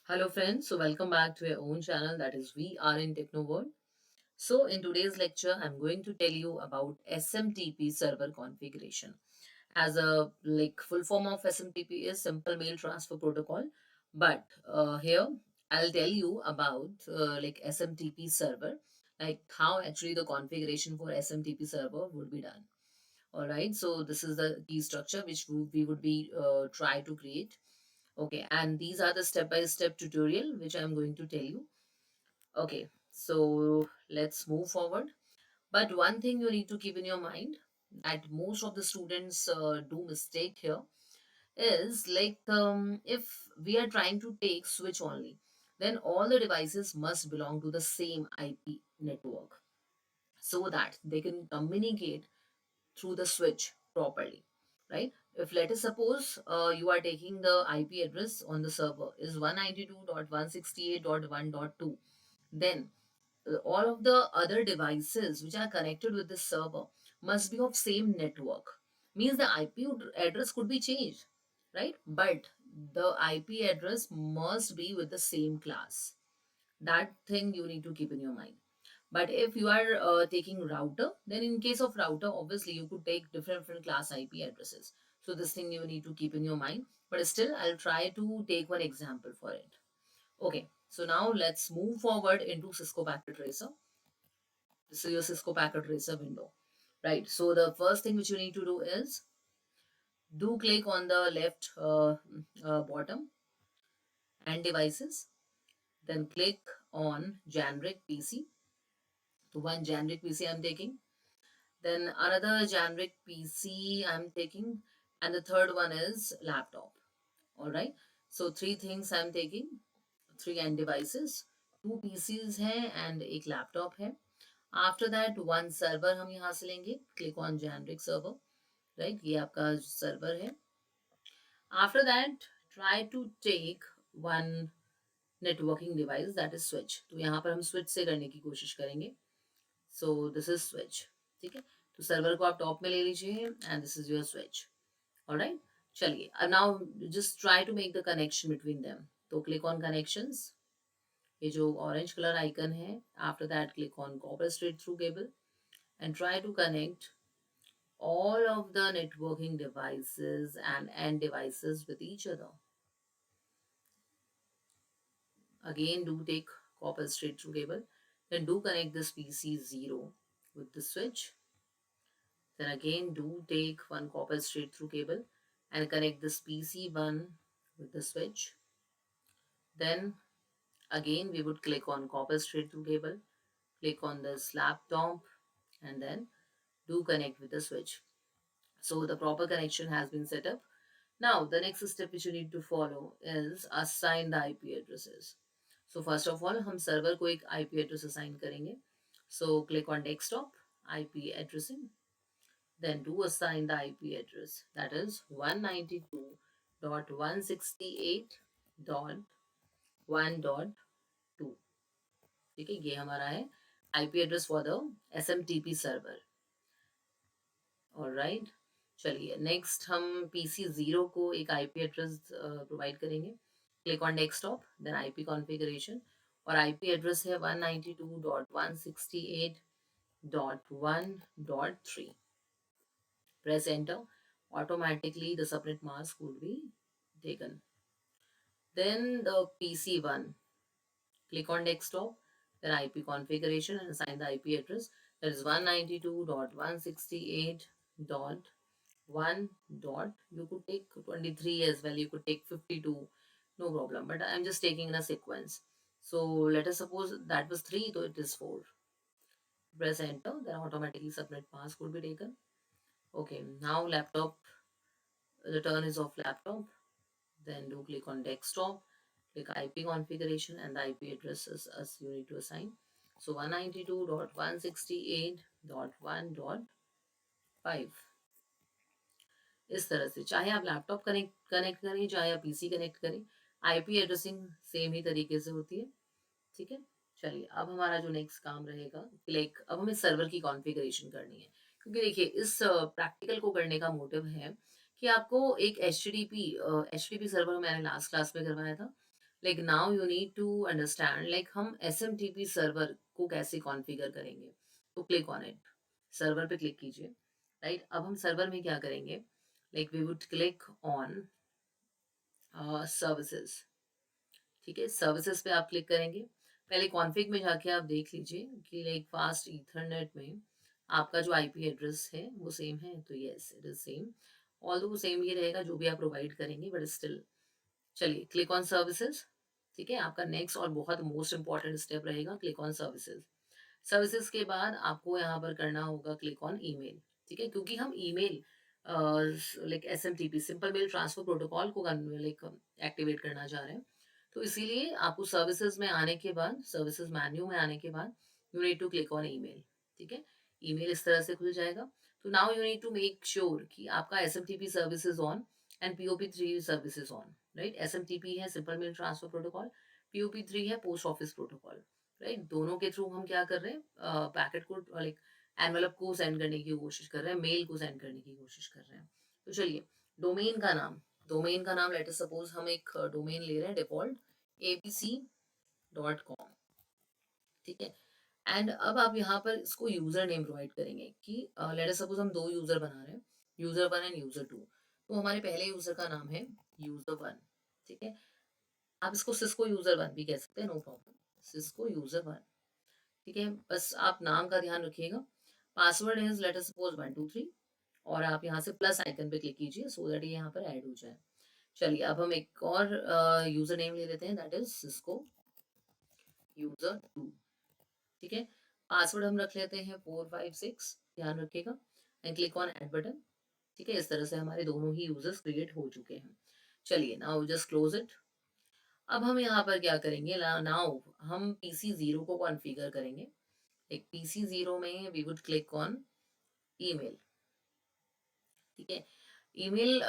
Hello friends, so welcome back to your own channel, that is We Are in Techno World. So in today's lecture, I'm going to tell you about SMTP server configuration. As a full form of SMTP is Simple Mail Transfer Protocol, but here I'll tell you about SMTP server, like how actually the configuration for SMTP server would be done. All right, so this is the key structure which we would be try to create. Okay, and these are the step-by-step tutorial which I'm going to tell you. Okay, so let's move forward. But one thing you need to keep in your mind that most of the students do mistake here is if we are trying to take switch only, then all the devices must belong to the same IP network so that they can communicate through the switch properly, right? If let us suppose you are taking the IP address on the server is 192.168.1.2, then all of the other devices which are connected with this server must be of same network. Means the IP address could be changed, right? But the IP address must be with the same class. That thing you need to keep in your mind. But if you are taking router, then in case of router, obviously you could take different class IP addresses. So this thing you need to keep in your mind. But still, I'll try to take one example for it. Okay, so now let's move forward into Cisco Packet Tracer. This is your Cisco Packet Tracer window. Right, so the first thing which you need to do is do click on the left bottom and devices. Then click on generic PC. So one generic PC I'm taking. Then another generic PC I'm taking, and the third one is laptop. All right. So three things I'm taking, three end devices, two PCs है and एक laptop है. After that one server हम यहाँ से लेंगे. Click on generic server. Right. ये आपका server है. After that try to take one networking device, that is switch. तो यहाँ पर हम switch से करने की कोशिश करेंगे. So this is switch. ठीक है, तो सर्वर को आप टॉप में ले लीजिए and this is your switch. Alright, चलिए अब now just try to make the connection between them. तो क्लिक ऑन कनेक्शंस, ये जो ऑरेंज कलर आइकन है. After that click on copper straight through cable and try to connect all of the networking devices and end devices with each other. Again, do take copper straight through cable. Then do connect this PC0 with the switch. Then again do take one copper straight through cable and connect this PC1 with the switch. Then again we would click on copper straight through cable, click on this laptop and then do connect with the switch. So the proper connection has been set up. Now the next step which you need to follow is assign the IP addresses. So first of all हम server को एक IP address assign करेंगे. So click on desktop, IP addressing. Then do assign the IP address, that is 192.168.1.2. ठीक है, ये हमारा है IP address for the SMTP server. Alright, चलिए नेक्स्ट हम PC0 को एक IP address प्रोवाइड करेंगे. Click on desktop, then IP configuration और IP एड्रेस है 192.168.1.3. Press enter. Automatically the subnet mask would be taken. Then the PC1. Click on desktop, then IP configuration and assign the IP address. That is 192.168.1. You could take 23 as well. You could take 52. No problem. But I'm just taking in a sequence. So let us suppose that was 3, so it is 4. Press enter. Then automatically subnet mask would be taken. Okay, now laptop, the turn is off laptop. Then do click on desktop, click IP configuration and the IP addresses as you need to assign. So 192.168.1.5. इस तरह से चाहे आप laptop connect करें चाहे आप PC connect करें, IP addressing same ही तरीके से होती है. ठीक है, चलिए अब हमारा जो नेक्स्ट काम रहेगा, अब हमें सर्वर की कॉन्फ़िगरेशन करनी है. क्योंकि देखिए इस प्रैक्टिकल को करने का मोटिव है कि आपको एक एच टी पी सर्वर मैंने लास्ट क्लास में करवाया था, like now you need to understand like हम SMTP सर्वर को कैसे कॉन्फ़िगर करेंगे। तो क्लिक ऑन इट, सर्वर पे क्लिक कीजिए। राइट, अब हम सर्वर में क्या करेंगे, like we would click on services. ठीक है, सर्विसेज पे आप क्लिक करेंगे। पहले कॉन्फ़िग में जाके आप देख लीजिए कि लाइक फास्ट ईथरनेट में आपका जो आईपी एड्रेस है वो सेम है, तो yes it is same. Although same ये रहेगा जो भी आप प्रोवाइड करेंगे, बट स्टिल चलिए क्लिक ऑन सर्विसेज। ठीक है, आपका नेक्स्ट और बहुत मोस्ट इंपॉर्टेंट स्टेप रहेगा क्लिक ऑन सर्विसेज। सर्विसेज के बाद आपको यहाँ पर करना होगा क्लिक ऑन ईमेल। ठीक है, क्योंकि हम email like SMTP simple mail transfer protocol को लाइक एक्टिवेट करना चाह रहे हैं, तो इसीलिए आपको सर्विसेज में आने के बाद, सर्विसेज मेन्यू में आने के बाद you need to click on email. ठीक है, ईमेल इस तरह से खुल जाएगा। तो now you need to make sure कि आपका SMTP services on and POP3 services on. Right, SMTP है simple mail transfer protocol, POP3 है पोस्ट ऑफिस प्रोटोकॉल। राइट, दोनों के थ्रू हम क्या कर रहे हैं, पैकेट को लाइक एनवेलप को सेंड करने की कोशिश कर रहे हैं, मेल को सेंड करने की कोशिश कर रहे हैं। तो चलिए, डोमेन का नाम, डोमेन का नाम लेट अस सपोज हम एक डोमेन ले रहे हैं डिफॉल्ट abc.com। ठीक है, एंड अब आप यहाँ पर इसको यूजर नेम प्रोवाइड करेंगे कि लेट अस सपोज हम दो यूजर बना रहे हैं, यूजर 1 एंड यूजर 2। तो हमारे पहले यूजर का नाम है यूजर 1। ठीक है, आप इसको सिस्को यूजर 1 भी कह सकते हैं, नो प्रॉब्लम, सिस्को यूजर 1। ठीक है, बस आप नाम का ध्यान रखिएगा। Password is late us suppose 123, और आप यहाँ से प्लस आइकन पे क्लिक कीजिए सो दैट ये यहाँ पर ऐड हो जाए। चलिए, अब हम एक और यूजर नेम ले लेते हैं, दैट इज सिस्को यूजर 2। ठीक है, पासवर्ड हम रख लेते हैं 456, ध्यान रखिएगा, and click on add button. ठीक है, इस तरह से हमारे दोनों ही यूजर्स क्रिएट हो चुके हैं। चलिए, नाउ जस्ट क्लोज इट। अब हम यहाँ पर क्या करेंगे, नाउ हम PC0 को कॉन्फ़िगर करेंगे। एक PC0 में we would click on email. ठीक है, ईमेल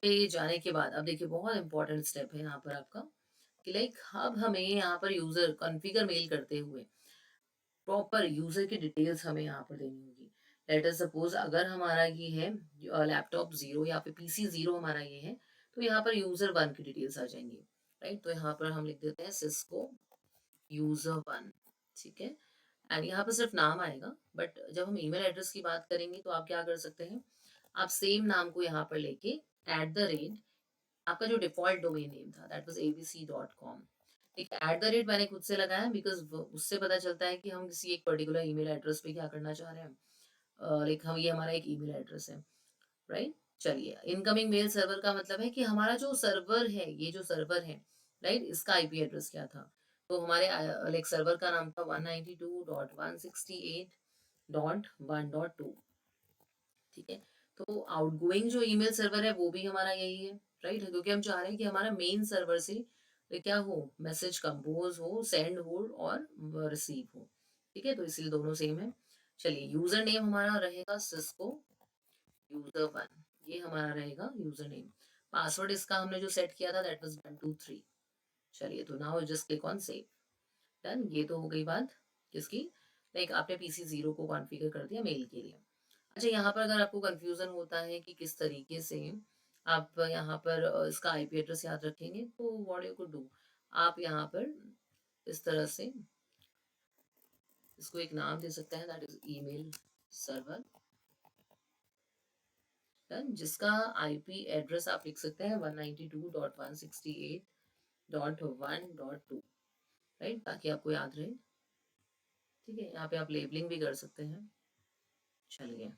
पे जाने के बाद अब देखिए बहुत इंपॉर्टेंट स्टेप है यहाँ पर आपका कि लाइक अब हमें यहाँ पर यूजर कॉन्फ़िगर मेल करते हुए प्रॉपर यूजर की डिटेल्स हमें यहाँ पर देनी होगी। लेट अस सपोज अगर हमारा ये है लैपटॉप 0 या फिर PC0 हमारा ये है, तो यहाँ पर यूजर 1 की डिटेल्स आ जाएंगी। राइट, तो यहाँ पर हम लिख देते हैं सिस्को यूजर 1। ठीक है, एंड यहाँ पर सिर्फ नाम आएगा, बट जब हम ईमेल एड्रेस की बात करेंगे तो आप क्या कर सकते हैं, आप सेम नाम को यहाँ पर लेके @ आपका जो डिफॉल्ट डोमेन नेम था दैट वाज abc.com। एक @ मैंने खुद से लगाया बिकॉज उससे पता चलता है कि हम किसी एक पर्टिकुलर ईमेल एड्रेस पे क्या करना चाह रहे हैं। लाइक हम ये हमारा एक ईमेल एड्रेस है। राइट, चलिए, इनकमिंग मेल सर्वर का मतलब है कि हमारा जो सर्वर है, ये जो सर्वर है, राइट, इसका आईपी एड्रेस क्या था। तो हमारे लाइक सर्वर का नाम था 192.168.1.2। ठीक है, तो आउटगोइंग जो ईमेल सर्वर है वो भी हमारा यही है। राइट, क्योंकि हम चाह रहे हैं कि हमारा मेन सर्वर से क्या हो, मैसेज कंपोज हो, सेंड हो और रिसीव हो। ठीक है, तो इसलिए दोनों सेम है। चलिए, यूजर नेम हमारा रहेगा सिस्को यूजर 1, ये हमारा रहेगा यूजर नेम। पासवर्ड इसका हमने जो सेट किया था दैट वाज 123। चलिए, तो now just click on save. Done, ये तो हो गई बात किसकी, लाइक आपने PC0 को कॉन्फ़िगर कर दिया मेल के लिए। अच्छा, यहाँ पर अगर आपको कंफ्यूजन होता है कि किस तरीके से आप यहाँ पर इसका आईपी एड्रेस याद रखेंगे, तो व्हाट यू कुड डू, आप यहाँ पर इस तरह से इसको एक नाम दे सकते हैं, that is email server. Done, जिसका आईपी एड्रेस आप लिख सकते हैं 192.168.1.2। राइट, ताकि आपको याद रहे। ठीक है, यहाँ पे आप लेबलिंग भी कर सकते हैं। चलिए,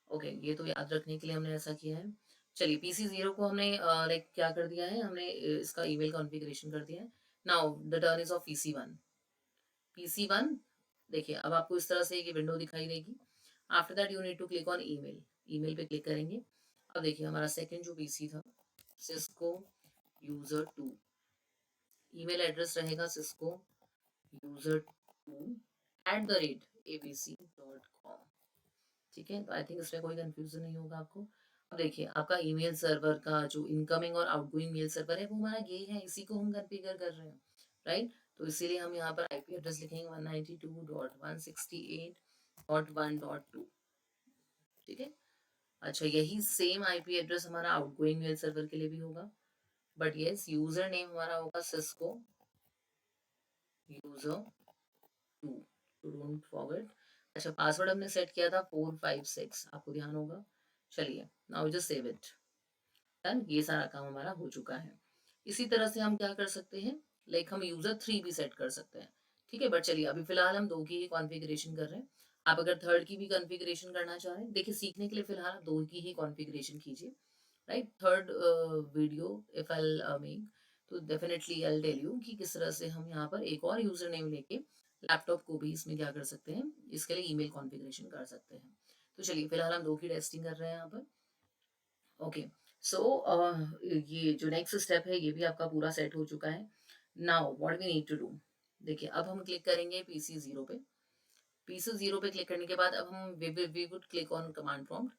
ओके, ये तो याद रखने के लिए हमने ऐसा किया है। चलिए, PC0 को हमने लाइक क्या कर दिया है, हमने इसका ईमेल कॉन्फ़िगरेशन कर दिया है। Now the turn is of PC1। PC1, देखिए अब आपको इस तरह से एक विंडो दिखाई देगी। After that you need to click on email, email पे क्लिक करेंगे। अब देखिए हमारा सेकंड जो PC था, सिस्को यूजर 2, ईमेल एड्रेस रहेगा सिस्को यूजर 2 @abc.com। ठीक है, तो आई थिंक इसमें कोई कंफ्यूजन नहीं होगा आपको। अब देखिए आपका ईमेल सर्वर का जो इनकमिंग और आउटगोइंग मेल सर्वर है वो हमारा ये है, इसी को हम कॉन्फ़िगर कर रहे हैं। राइट, तो इसीलिए हम यहाँ पर आईपी एड्रेस लिखेंगे 192.168.1.2। ठीक है, अच्छा, यही सेम आईपी एड्रेस हमारा आउटगोइंग मेल सर्वर के लिए भी होगा, बट यस यूजर नेम हमारा होगा सिस्को यूजर 2, डोंट फॉरगेट। अच्छा पासवर्ड हमने सेट किया था 456, आपको ध्यान होगा। चलिए now just save it. Done, ये सारा काम हमारा हो चुका है। इसी तरह से हम क्या कर सकते हैं, लाइक हम यूजर 3 भी सेट कर सकते हैं। ठीक है, बट चलिए अभी फिलहाल हम 2 की ही कॉन्फ़िगरेशन कर रहे हैं। आप अगर थर्ड की भी कॉन्फ़िगरेशन करना चाह रहे हैं, देखिए सीखने के लिए फिलहाल आप 2 की ही कॉन्फ़िगरेशन कीजिए। Right, third video if I make, तो डेफिनेटली आई टेल यू कि किस तरह से हम यहाँ पर एक और यूजर नेम लेके लैपटॉप को भी इसमें क्या कर सकते हैं, इसके लिए ईमेल कॉन्फ़िगरेशन कर सकते हैं। तो चलिए फिलहाल हम 2 की टेस्टिंग कर रहे हैं यहाँ पर। ओके, सो ये जो नेक्स्ट स्टेप है ये भी आपका पूरा सेट हो चुका है। Now what we need to do, देखिए अब हम क्लिक करेंगे पीसी जीरो पे। पीसी जीरो पे क्लिक करने के बाद अब हम we would click on command prompt.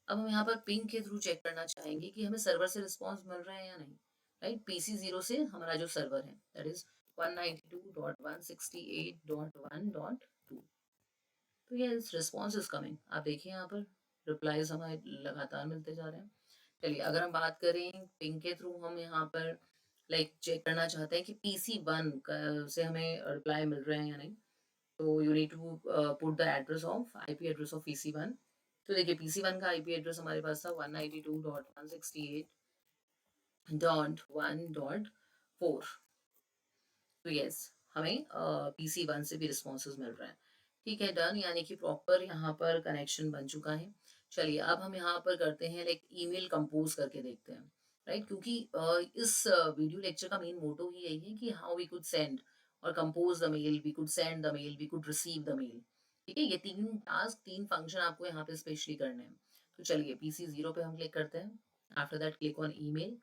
अब हम यहाँ पर पिंग के थ्रू चेक करना चाहेंगे कि हमें सर्वर से रिस्पॉन्स मिल रहा है या नहीं। राइट, पीसी जीरो से हमारा जो सर्वर है दैट इज 192.168.1.2। तो ये रिस्पॉन्स इज कमिंग, आप देखिए यहाँ पर रिप्लाईज हमें लगातार मिलते जा रहे हैं। चलिए अगर हम बात करें पिंग के थ्रू, हम यहाँ पर लाइक चेक करना चाहते हैं कि पीसी वन से हमें रिप्लाई मिल रहे हैं या नहीं। तो you need to put the address of IP address of PC one. तो देखिए पीसी वन का आईपी एड्रेस हमारे पास था 192.168.1.4। तो यस हमें पीसी वन से भी रिस्पॉन्सेज मिल रहे हैं। ठीक है, डन, यानी कि प्रॉपर यहाँ पर कनेक्शन बन चुका है। चलिए अब हम यहाँ पर करते हैं लाइक ईमेल कंपोज करके देखते हैं। राइट, क्योंकि इस वीडियो लेक्चर का मेन मोटो ही यही है कि हाउ वी कुड सेंड और compose the mail, we could send the mail, we could receive the mail. ठीक है, ये 3 टास्क 3 फंक्शन आपको यहाँ पे स्पेशली करने हैं। तो चलिए पीसी जीरो पे हम क्लिक करते हैं। After that click on email.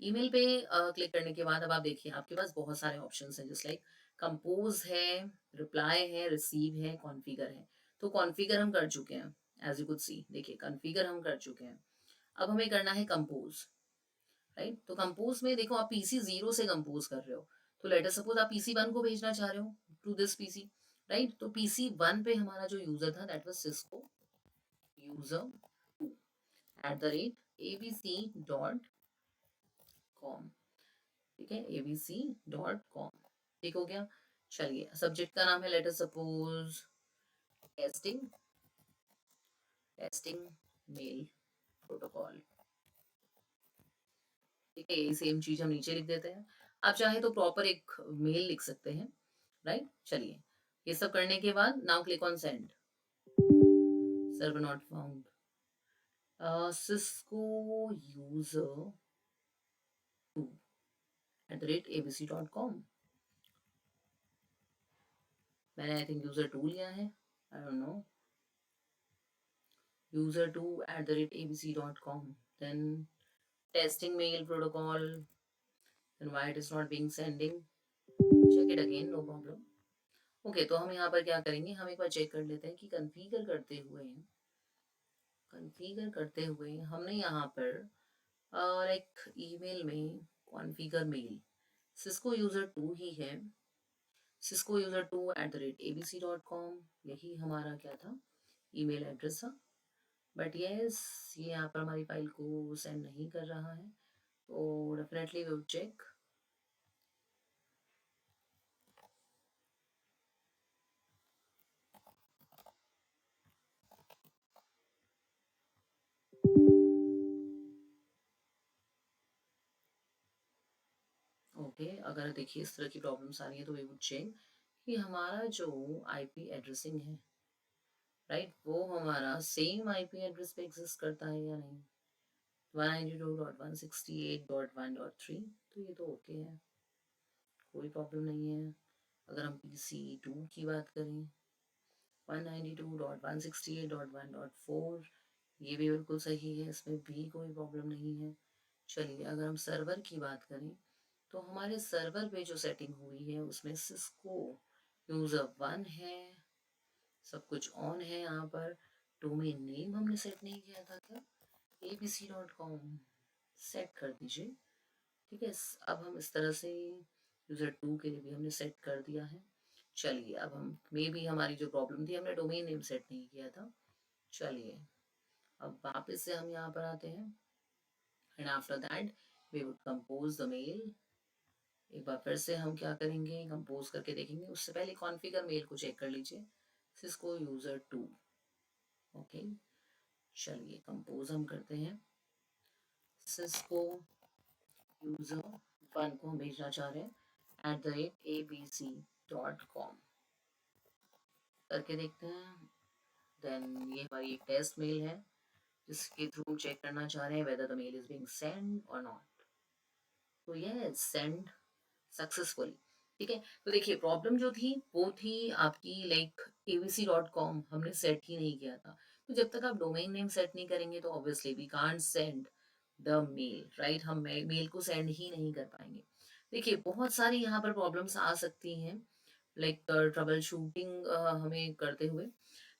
Email पे क्लिक करने के बाद अब आप देखिए आपके पास बहुत सारे ऑप्शंस हैं, जस्ट लाइक कंपोज है, रिप्लाई है, रिसीव है, कॉन्फ़िगर है। तो कॉन्फ़िगर हम कर चुके हैं, एज यू कुड सी, देखिए कॉन्फ़िगर हम कर चुके हैं। अब हमें करना है कंपोज। राइट, तो कंपोज में देखो आप पीसी जीरो से कंपोज कर रहे हो, तो लेट अस सपोज आप पीसी वन को भेजना चाह रहे हो टू दिस पीसी। राइट, तो पीसी वन पे हमारा जो यूजर था that was Cisco user @abc.com। ठीक है, abc.com। ठीक हो गया। चलिए सब्जेक्ट का नाम है let us suppose testing, testing mail protocol. ठीक है, यही सेम चीज हम नीचे लिख देते हैं। आप चाहे तो प्रॉपर एक मेल लिख सकते हैं। राइट, चलिए ये सब करने के बाद now click on send. Server not found, Cisco user 2@abc.com। मैंने आई थिंक यूजर 2 लिया है, I don't know. user2@abc.com, then testing mail protocol, then why it is not being sending, check it again, no problem। Okay, तो हम यहाँ पर क्या करेंगे, हम एक बार चेक कर लेते हैं कि कॉन्फ़िगर करते हुए हमने यहाँ पर लाइक ईमेल में कॉन्फ़िगर मेल सिस्को यूजर 2 ही है। सिस्को यूजर 2@abc.com, यही हमारा क्या था, ईमेल एड्रेस था। बट यस ये यहाँ पर हमारी फाइल को सेंड नहीं कर रहा है, तो definitely we would check. Okay, अगर देखिए इस तरह की प्रॉब्लम्स आ रही है तो वी वुड चेक कि हमारा जो आईपी एड्रेसिंग है, राइट, वो हमारा सेम आईपी एड्रेस पे एग्जिस्ट करता है या नहीं, 192.168.1.3। तो ये तो ओके है, कोई प्रॉब्लम नहीं है। अगर हम पीसी टू की बात करें 192.168.1.4, ये भी बिल्कुल सही है, इसमें भी कोई प्रॉब्लम नहीं है। चलिए अगर हम सर्वर की बात करें तो हमारे सर्वर पे जो सेटिंग हुई है उसमें सिस्को यूजर 1 है, सब कुछ ऑन है। यहाँ पर डोमेन नेम हमने सेट नहीं किया था क्या, abc.com सेट कर दीजिए। ठीक है, अब हम इस तरह से यूजर 2 के लिए भी हमने सेट कर दिया है। चलिए अब हम मे भी हमारी जो प्रॉब्लम थी हमने डोमेन नेम सेट नहीं किया था। चलिए अब वापस से हम यहाँ पर आते हैं and after that we would compose the mail. एक बार फिर से हम क्या करेंगे, कंपोज करके देखेंगे। उससे पहले कॉन्फ़िगर मेल को चेक कर लीजिए, सिस्को यूज़र 2। ओके, चलिए कंपोज हम करते हैं। सिस्को यूज़र 1 को हम भेजना चाह रहे हैं @abc.com। करके देखते हैं। देन ये हमारी एक टेस्ट मेल है जिसके थ्रू हम चेक करना चाह रहे हैं whether the mail is being send और नॉट। तो ये सेंड सक्सेसफुली। ठीक है, तो देखिए प्रॉब्लम जो थी वो थी आपकी लाइक abc.com हमने सेट ही नहीं किया था। तो जब तक आप डोमेन नेम सेट नहीं करेंगे तो obviously we can't send the mail, right. हम मेल को सेंड ही नहीं कर पाएंगे। देखिए बहुत सारी यहाँ पर प्रॉब्लम्स आ सकती हैं लाइक ट्रबल शूटिंग हमें करते हुए।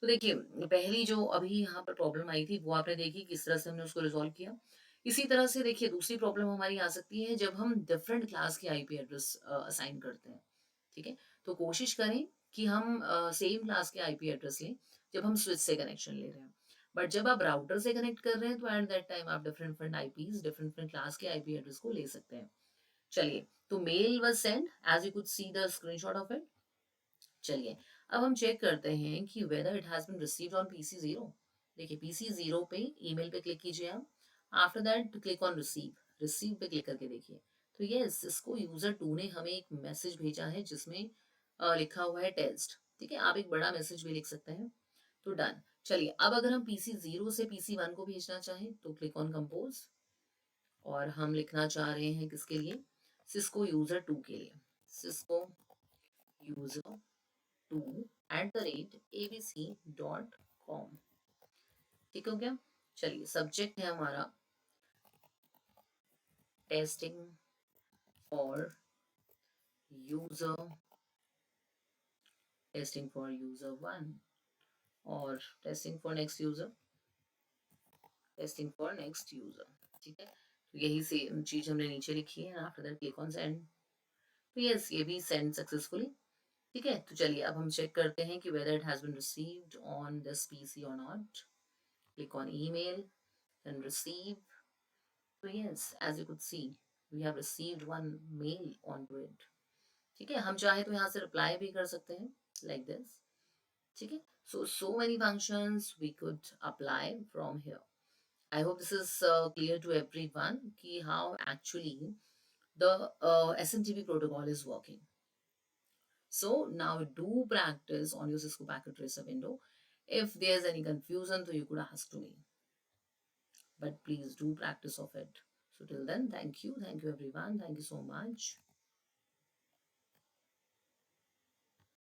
तो देखिए पहली जो अभी यहाँ पर प्रॉब्लम आई थी वो आपने देखी किस तरह से हमने उसको रिजॉल्व किया। इसी तरह से देखिए दूसरी प्रॉब्लम हमारी आ सकती है जब हम डिफरेंट क्लास के आईपी एड्रेस असाइन करते हैं। ठीक है, तो कोशिश करें कि हम सेम क्लास के आईपी एड्रेस लें जब हम स्विच से कनेक्शन ले रहे हैं। बट जब आप राउटर से कनेक्ट कर रहे हैं तो एट दैट टाइम आप different different IPs different different class के आईपी एड्रेस को ले सकते हैं। चलिए, तो mail was send as you could see the screenshot of it. चलिए, अब हम चेक करते हैं कि whether it has been received on PC zero. देखिए पीसी जीरो पे ईमेल पे क्लिक कीजिए आप। After that click on receive. Receive पे क्लिक करके देखिए। तो यस, इसको यूजर 2 ने हमें एक मैसेज भेजा है जिसमें लिखा हुआ है टेस्ट। ठीक है, आप एक बड़ा मैसेज भी लिख सकते हैं। तो डन। चलिए, अब अगर हम पीसी जीरो से पीसी वन को भेजना चाहें तो क्लिक ऑन कंपोज। और हम लिखना चाह रहे हैं किसके लिए, सिस्को यूजर 2 के लिए। Cisco user 2@abc.com। ठीक हो गया। चलिए, सब्जेक्ट है हमारा testing for user, testing for user 1, और testing for next user, testing for next user. ठीक है, तो यही सेम चीज हमने नीचे लिखी है। After that click on send. तो यस, ये भी सेंड सक्सेसफुली। ठीक है, तो चलिए अब हम चेक करते हैं कि whether it has been received on this PC और not. Click on email and receive. So yes, as you could see, we have received one mail onto it. ठीक है, हम चाहे तो यहाँ से रिप्लाई भी कर सकते हैं like this. ठीक है, so many functions we could apply from here. I hope this is clear to everyone कि how actually the SMTP protocol is working. So now do practice on your Cisco Packet Tracer window. If there's any confusion, so you could ask to me. But please do practice of it. So till then, thank you everyone. Thank you so much.